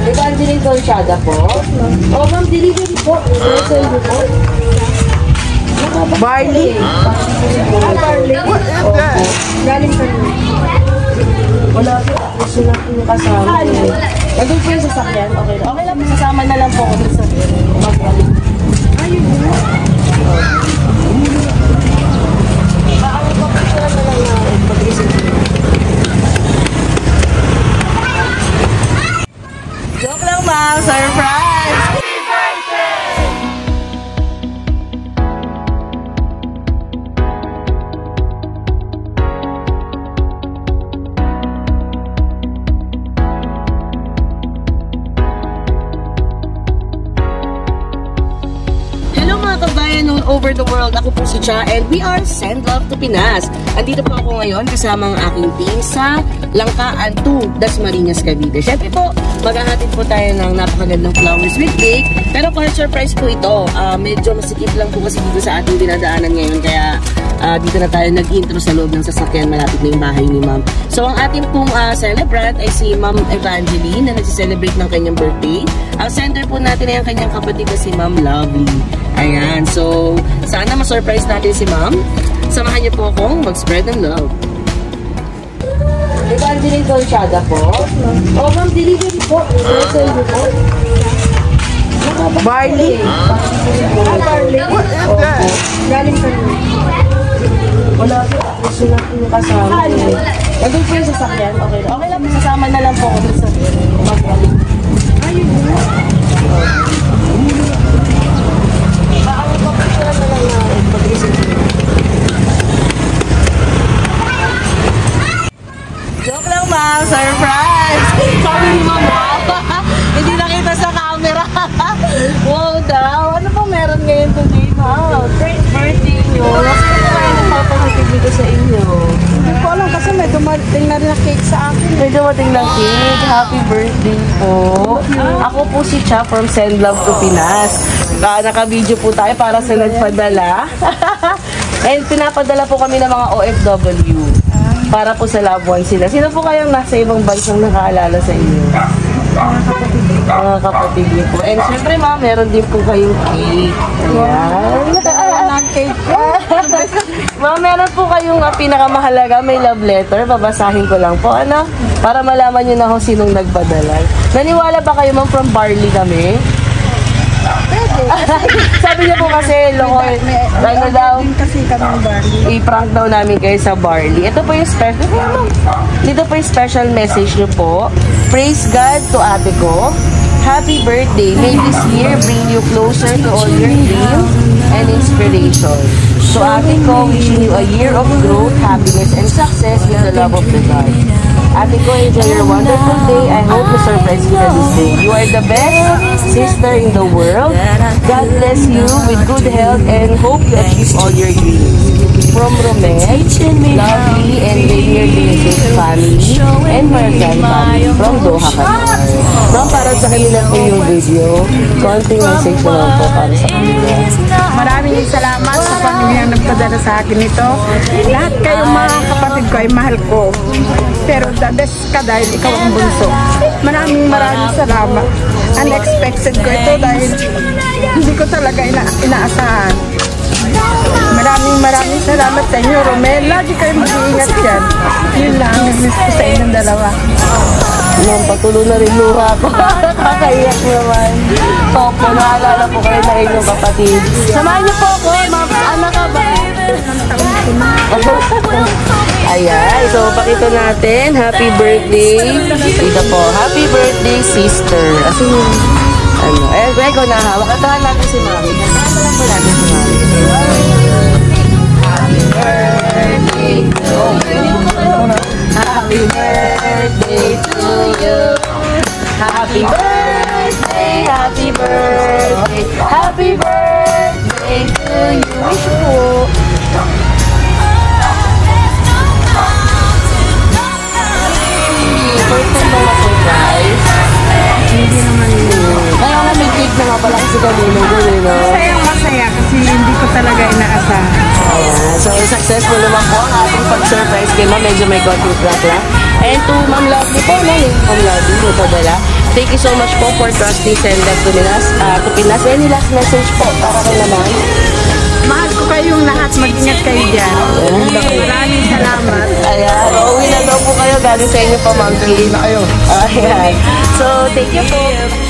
Evangeline Conchada po. Oh, ma'am, delivery po. Send po. Barley? Barley? Galing ka rin. Wala po. Gusto na po yung kasama. Nandun po yung sasakyan. Okay lang. Okay lang po. Sasama na lang po ako sa mag-galing. Ayun mo. Paano po po sila na lang na pag-isip ko. Joke lang, ma'am. Surprise! Kabayan all over the world. Ako po si Cha and we are Send Love to Pinas. Andito po ako ngayon kasama ang aking team sa Langkaan 2, Dasmariñas, Cavite. Siyempre po, maghahatid po tayo ng napakagandang flowers with cake. Pero for surprise po ito, medyo masikip lang po kasi dito sa ating dinadaanan ngayon. Kaya dito na tayo nag-intro sa loob ng sasakyan. Malapit na yung bahay ni ma'am. So ang ating pong celebrant ay si Ma'am Evangeline na nag-celebrate ng kanyang birthday. Ang sender po natin ay ang kanyang kapatid na si Ma'am Lovely. Ayan, so sana ma-surprise natin si ma'am. Samahan niyo po akong mag-spread ng love. Evangeline Conchada po. Oh, ma'am, delivery po. Send po. Barley? Barley? Galing ka rin. Wala po. Gusto na po yung kasama. Nandun po yung sasakyan. Okay lang. Okay lang po. Sasama na lang po ako sa mag-galing. Ayun mo. Joke lang, ma'am. Surprise! Sabi ni ma'am, hindi nakita sa camera. Wow daw. Ano pong meron ngayon today, ma'am? Great birthday nyo. Kasi ano kayo nagpapahatid dito sa inyo? Hindi ko alam kasi may dumating na rin na cake sa akin. May dumating na cake. Happy birthday po. Ako po si Cha from Send Love to Pinas. Naka-video po tayo para sa nagpadala. And pinapadala po kami ng mga OFW. Para po sa loved ones sila. Sino po kayong nasa ibang bansang nakaalala sa inyo? Mga kapatid niyo po. And syempre ma'am, meron din po kayong cake. Ayan. Cake. Ma'am, meron po kayong pinakamahalaga, may love letter. Babasahin ko lang po, ano? Para malaman niyo na kung sinong nagpadala. Naniwala ba kayo ma'am from Barley kami? Sabi niya po kasi, Lokoy, ano daw, i-prank daw namin kayo sa Barley. Ito po yung special, dito po yung special message niyo po. Praise God to ate ko. Happy birthday. May this year bring you closer to all your dreams and inspiration. So ate ko, wishing you a year of growth, happiness, and success with the love of the God. Ate ko, enjoy your wonderful day. I hope to surprise you this day. You are the best sister in the world. God bless you with good health and hope you achieve all your dreams. From Romel, Lovely, and Rainier Vincent family, and Marjan family from Doha, Qatar. Ma'am, para sa kanila po yung video, konting message na lang po para sa kanila. Maraming salamat sa pamilyang nagpadala sa akin ito. Lahat kayong mga kapatid ko ay mahal ko. Pero the best ka dahil ikaw ang bunso. Maraming salamat. Unexpected ko ito dahil hindi ko talaga inaasahan. Maraming salamat sa inyo, Romel. Lagi kayo mag-iingat yan. Yun lang ang miss ko sa inyong dalawa. Ma'am, patuloy na rin luha ko. Kakaiyak naman. Topo, naalala po kayo na inyong kapatid. Samahan niyo po ako, ma'am. Anak ka ba? Ayan, so pakita natin. Happy birthday. Dito po, happy birthday, sister. Kasi ano, ko na hawak. Katahan natin si mami. Katahan lang po natin si mami. Happy birthday to you. Happy birthday to you. Happy birthday, happy birthday, happy birthday to you. Wish po. First time ba na-surprise? Hindi naman yun. Kaya nga may cake na nga pala kasi kanina doon, eh, no? Masaya kasi hindi ko talaga inaasahan. Ayan. So, successful naman po ang ating pag-surprise kay Ma'am. Medyo may konting crack lang. And to Ma'am Lovely po, no? Ma'am Lovely, may padala. Thank you so much po for trusting Senda to Pinas. Any last message po para kay naman? Mahal ko kayong lahat. Mag-ingat kayo dyan. Maraming salamat. Ayan. Uuwi na daw po kayo. Galing sa inyo pa, Ma'am Kim. Na kayo. Ayan. So, thank you po.